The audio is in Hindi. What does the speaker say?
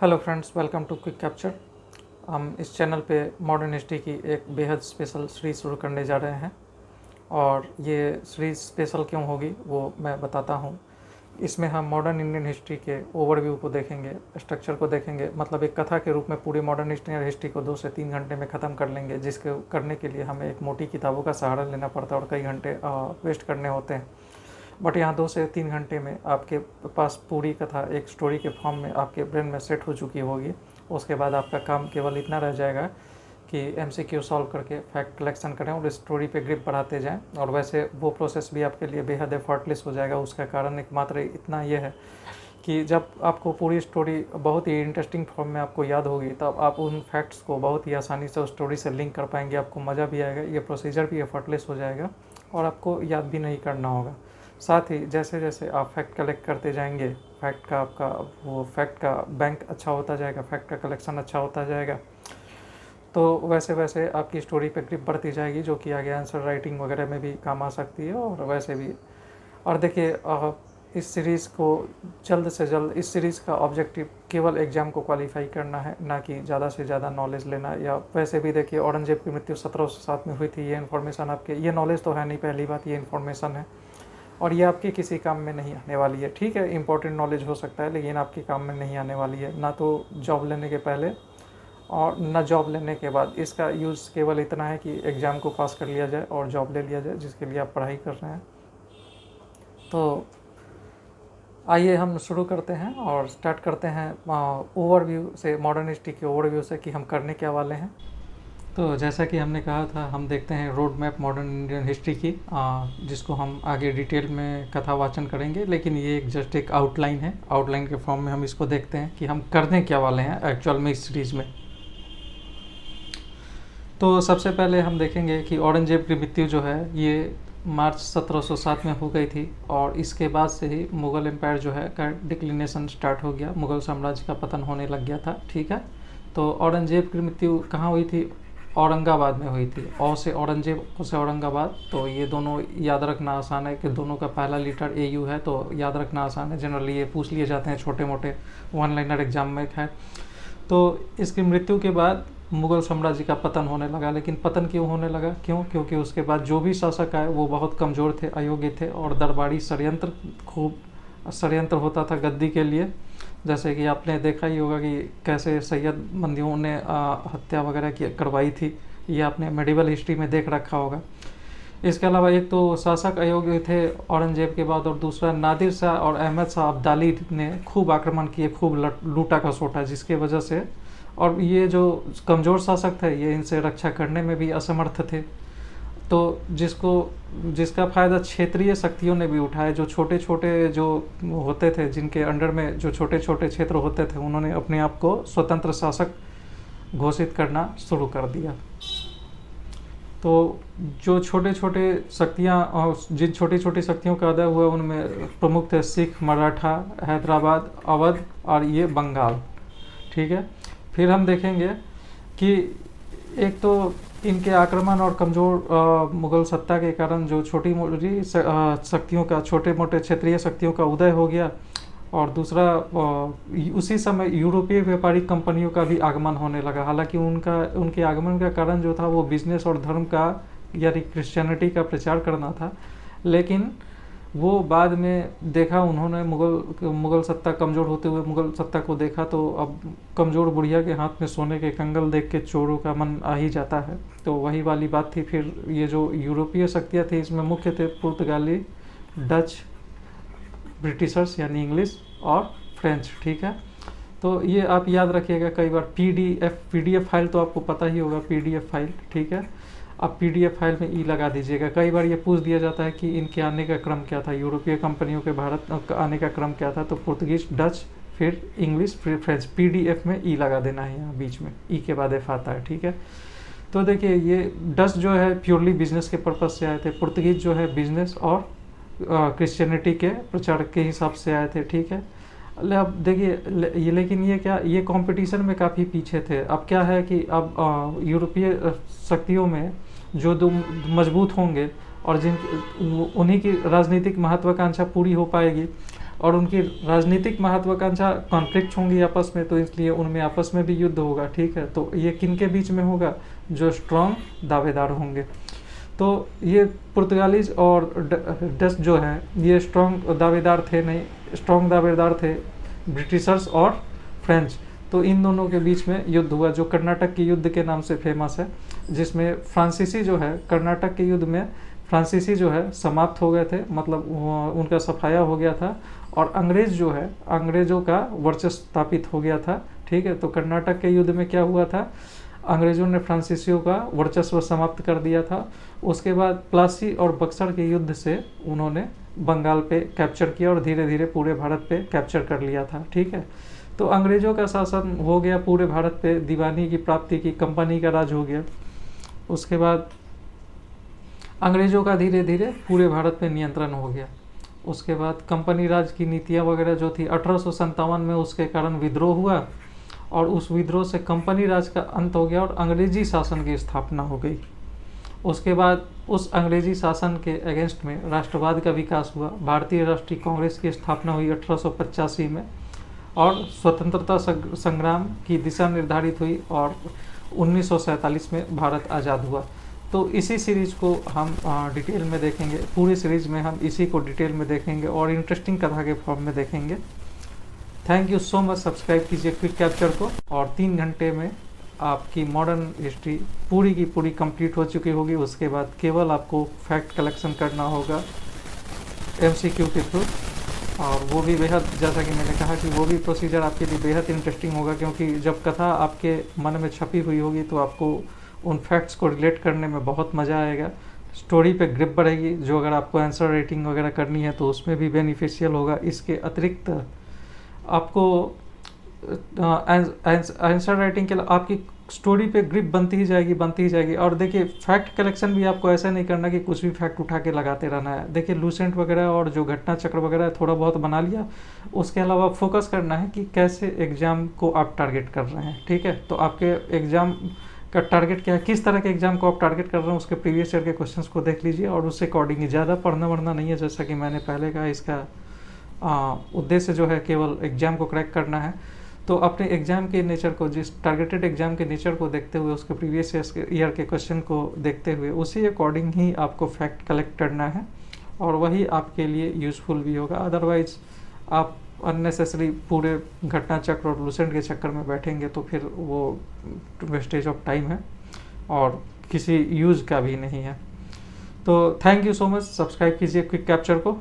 Hello friends, welcome to quick capture. हम इस चैनल पे मॉडर्न हिस्ट्री की एक बेहद स्पेशल सीरीज़ शुरू करने जा रहे हैं और ये सीरीज़ स्पेशल क्यों होगी वो मैं बताता हूँ। इसमें हम मॉडर्न इंडियन हिस्ट्री के ओवरव्यू को देखेंगे, स्ट्रक्चर को देखेंगे, मतलब एक कथा के रूप में पूरी मॉडर्न इंडियन हिस्ट्री को 2 से 3 घंटे में ख़त्म कर लेंगे, जिसके करने के लिए हमें एक मोटी किताबों का सहारा लेना पड़ता है और कई घंटे वेस्ट करने होते हैं। बट यहाँ 2 से 3 घंटे में आपके पास पूरी कथा एक स्टोरी के फॉर्म में आपके ब्रेन में सेट हो चुकी होगी। उसके बाद आपका काम केवल इतना रह जाएगा कि MCQ सॉल्व करके फैक्ट कलेक्शन करें और स्टोरी पे ग्रिप बढ़ाते जाएं। और वैसे वो प्रोसेस भी आपके लिए बेहद एफर्टलेस हो जाएगा। उसका कारण एकमात्र इतना ये है कि जब आपको पूरी स्टोरी बहुत ही इंटरेस्टिंग फॉर्म में आपको याद होगी, तब आप उन फैक्ट्स को बहुत ही आसानी से उस स्टोरी से लिंक कर पाएंगे। आपको मज़ा भी आएगा, ये प्रोसीजर भी एफर्टलेस हो जाएगा और आपको याद भी नहीं करना होगा। साथ ही जैसे जैसे आप फैक्ट कलेक्ट करते जाएंगे, फैक्ट का बैंक अच्छा होता जाएगा, फैक्ट का कलेक्शन अच्छा होता जाएगा, तो वैसे वैसे आपकी स्टोरी पे ग्रिप बढ़ती जाएगी, जो कि आगे आंसर राइटिंग वगैरह में भी काम आ सकती है। और वैसे भी और देखिए, इस सीरीज़ को जल्द से जल्द, इस सीरीज़ का ऑब्जेक्टिव केवल एग्ज़ाम को क्वालिफाई करना है, ना कि ज़्यादा से ज़्यादा नॉलेज लेना। या वैसे भी देखिए, औरंगजेब की मृत्यु 1707 में हुई थी, ये इन्फॉर्मेशन आपके, ये नॉलेज तो है नहीं, पहली बात ये इन्फॉर्मेशन है और ये आपके किसी काम में नहीं आने वाली है। ठीक है, इंपॉर्टेंट नॉलेज हो सकता है, लेकिन आपके काम में नहीं आने वाली है, ना तो जॉब लेने के पहले और ना जॉब लेने के बाद। इसका यूज़ केवल इतना है कि एग्ज़ाम को पास कर लिया जाए और जॉब ले लिया जाए, जिसके लिए आप पढ़ाई कर रहे हैं। तो आइए हम शुरू करते हैं और स्टार्ट करते हैं ओवरव्यू से, मॉडर्न हिस्ट्री के ओवरव्यू से कि हम करने क्या वाले हैं। तो जैसा कि हमने कहा था, हम देखते हैं road map modern Indian history की, जिसको हम आगे डिटेल में कथावाचन करेंगे, लेकिन ये एक जस्ट एक आउटलाइन है। आउटलाइन के फॉर्म में हम इसको देखते हैं कि हम करने क्या वाले हैं एक्चुअल में इस सीरीज़ में। तो सबसे पहले हम देखेंगे कि औरंगजेब की मृत्यु जो है ये मार्च 1707 में हो गई थी और इसके बाद से ही मुग़ल एम्पायर जो है का डिक्लिनेशन स्टार्ट हो गया, मुग़ल साम्राज्य का पतन होने लग गया था। ठीक है, तो औरंगजेब की मृत्यु कहाँ हुई थी? औरंगाबाद में हुई थी। औ से औरंगजेब, ओ से औरंगाबाद। तो ये दोनों याद रखना आसान है कि दोनों का पहला लेटर AU है, तो याद रखना आसान है। जनरली ये पूछ लिए जाते हैं छोटे मोटे वन लाइनर एग्जाम में। खैर, तो इसकी मृत्यु के बाद मुग़ल साम्राज्य का पतन होने लगा। लेकिन पतन क्यों होने लगा? क्योंकि उसके बाद जो भी शासक आए वो बहुत कमज़ोर थे, अयोग्य थे और दरबारी षड्यंत्र, खूब षड्यंत्र होता था गद्दी के लिए। जैसे कि आपने देखा ही होगा कि कैसे सैयद बंदियों ने हत्या वगैरह की करवाई थी, ये आपने मेडिवल हिस्ट्री में देख रखा होगा। इसके अलावा एक तो शासक अयोग्य थे औरंगजेब के बाद, और दूसरा नादिर शाह और अहमद शाह अब्दाली ने खूब आक्रमण किए, खूब लूटा खसोटा, जिसके वजह से, और ये जो कमज़ोर शासक थे ये इनसे रक्षा करने में भी असमर्थ थे। तो जिसका फ़ायदा क्षेत्रीय शक्तियों ने भी उठाया। जो छोटे छोटे जो होते थे, जिनके अंडर में जो छोटे छोटे क्षेत्र होते थे, उन्होंने अपने आप को स्वतंत्र शासक घोषित करना शुरू कर दिया। तो जो छोटे छोटे शक्तियाँ और जिन छोटी छोटी शक्तियों का उदय हुआ, उनमें प्रमुख थे सिख, मराठा, हैदराबाद, अवध और ये बंगाल। ठीक है, फिर हम देखेंगे कि एक तो इनके आक्रमण और कमज़ोर मुग़ल सत्ता के कारण जो छोटी मोटी शक्तियों का, छोटे मोटे क्षेत्रीय शक्तियों का उदय हो गया, और दूसरा उसी समय यूरोपीय व्यापारिक कंपनियों का भी आगमन होने लगा। हालांकि उनके आगमन का कारण जो था वो बिजनेस और धर्म का, यानी क्रिश्चियनिटी का प्रचार करना था। लेकिन वो बाद में देखा उन्होंने, मुग़ल सत्ता कमज़ोर होते हुए मुग़ल सत्ता को देखा, तो अब कमज़ोर बुढ़िया के हाथ में सोने के कंगल देख के चोरों का मन आ ही जाता है। तो वही वाली बात थी। फिर ये जो यूरोपीय शक्तियाँ थी, इसमें मुख्य थे पुर्तगाली, डच, ब्रिटिशर्स यानी इंग्लिश और फ्रेंच। ठीक है, तो ये आप याद रखिएगा। कई बार PDF फाइल तो आपको पता ही होगा, PDF फाइल। ठीक है, आप PDF फाइल में ई लगा दीजिएगा। कई बार ये पूछ दिया जाता है कि इनके आने का क्रम क्या था, यूरोपीय कंपनियों के भारत आने का क्रम क्या था, तो पुर्तगीज, डच, फिर इंग्लिश, फिर फ्रेंच। PDF में ई लगा देना है, यहाँ बीच में ई के बाद F आता है। ठीक है, तो देखिए, ये डच जो है प्योरली बिजनेस के पर्पज़ से आए थे, पुर्तगीज जो है बिजनेस और क्रिश्चियनिटी के प्रचार के हिसाब से आए थे। ठीक है, अब देखिए ये, लेकिन ये क्या, ये कंपटीशन में काफ़ी पीछे थे। अब क्या है कि अब यूरोपीय शक्तियों में जो दो मजबूत होंगे और उन्हीं की राजनीतिक महत्वाकांक्षा पूरी हो पाएगी, और उनकी राजनीतिक महत्वाकांक्षा कॉन्फ्लिक्ट होंगी आपस में, तो इसलिए उनमें आपस में भी युद्ध होगा। ठीक है, तो ये किन के बीच में होगा? जो स्ट्रॉन्ग दावेदार होंगे। तो ये पुर्तगालीज और डच जो हैं ये स्ट्रॉन्ग दावेदार थे नहीं, स्ट्रॉन्ग दावेदार थे ब्रिटिशर्स और फ्रेंच। तो इन दोनों के बीच में युद्ध हुआ जो कर्नाटक के युद्ध के नाम से फेमस है, जिसमें फ्रांसीसी जो है, कर्नाटक के युद्ध में फ्रांसीसी जो है समाप्त हो गए थे, मतलब उनका सफाया हो गया था, और अंग्रेज जो है, अंग्रेजों का वर्चस्व स्थापित हो गया था। ठीक है, तो कर्नाटक के युद्ध में क्या हुआ था? अंग्रेजों ने फ्रांसीसियों का वर्चस्व समाप्त कर दिया था। उसके बाद प्लासी और बक्सर के युद्ध से उन्होंने बंगाल पे कैप्चर किया और धीरे धीरे पूरे भारत पे कैप्चर कर लिया था। ठीक है, तो अंग्रेजों का शासन हो गया पूरे भारत पे, दीवानी की प्राप्ति की, कंपनी का राज हो गया। उसके बाद अंग्रेजों का धीरे धीरे पूरे भारत पे नियंत्रण हो गया। उसके बाद कंपनी राज की नीतियाँ वगैरह जो थी 1857 में उसके कारण विद्रोह हुआ, और उस विद्रोह से कंपनी राज का अंत हो गया और अंग्रेजी शासन की स्थापना हो गई। उसके बाद उस अंग्रेजी शासन के अगेंस्ट में राष्ट्रवाद का विकास हुआ। भारतीय राष्ट्रीय कांग्रेस की स्थापना हुई 1885 में, और स्वतंत्रता संग्राम की दिशा निर्धारित हुई, और 1947 में भारत आज़ाद हुआ। तो इसी सीरीज को हम डिटेल में देखेंगे, पूरी सीरीज में हम इसी को डिटेल में देखेंगे और इंटरेस्टिंग कथा के फॉर्म में देखेंगे। Thank you so much. Subscribe कीजिए क्विक कैप्चर को, और 3 घंटे में आपकी मॉडर्न हिस्ट्री पूरी की पूरी कंप्लीट हो चुकी होगी। उसके बाद केवल आपको फैक्ट कलेक्शन करना होगा MCQ के थ्रू, और वो भी बेहद, जैसा कि मैंने कहा कि वो भी प्रोसीजर आपके लिए बेहद इंटरेस्टिंग होगा, क्योंकि जब कथा आपके मन में छपी हुई होगी तो आपको उन फैक्ट्स को रिलेट करने में बहुत मज़ा आएगा। स्टोरी पे ग्रिप बढ़ेगी, जो अगर आपको आंसर राइटिंग वगैरह करनी है तो उसमें भी बेनिफिशियल होगा। इसके अतिरिक्त आपको आंसर राइटिंग के लिए आपकी स्टोरी पे ग्रिप बनती ही जाएगी। और देखिए, फैक्ट कलेक्शन भी आपको ऐसा नहीं करना कि कुछ भी फैक्ट उठा के लगाते रहना है। देखिए, लूसेंट वगैरह और जो घटना चक्र वगैरह है थोड़ा बहुत बना लिया, उसके अलावा फोकस करना है कि कैसे एग्ज़ाम को आप टारगेट कर रहे हैं। ठीक है, तो आपके एग्ज़ाम का टारगेट क्या है, किस तरह के एग्जाम को आप टारगेट कर रहे हैं, उसके प्रीवियस ईयर के क्वेश्चंस को देख लीजिए और उससे अकॉर्डिंग ज़्यादा पढ़ना वढ़ना नहीं है। जैसा कि मैंने पहले कहा, इसका उद्देश्य जो है केवल एग्ज़ाम को क्रैक करना है। तो अपने एग्ज़ाम के नेचर को, जिस टारगेटेड एग्ज़ाम के नेचर को देखते हुए, उसके प्रीवियस ईयर के क्वेश्चन को देखते हुए, उसी अकॉर्डिंग ही आपको फैक्ट कलेक्ट करना है, और वही आपके लिए यूज़फुल भी होगा। अदरवाइज़ आप अननेसेसरी पूरे घटना चक्र और लूसेंट के चक्कर में बैठेंगे तो फिर वो वेस्टेज ऑफ टाइम है और किसी यूज़ का भी नहीं है। तो thank you so much. Subscribe कीजिए क्विक कैप्चर को।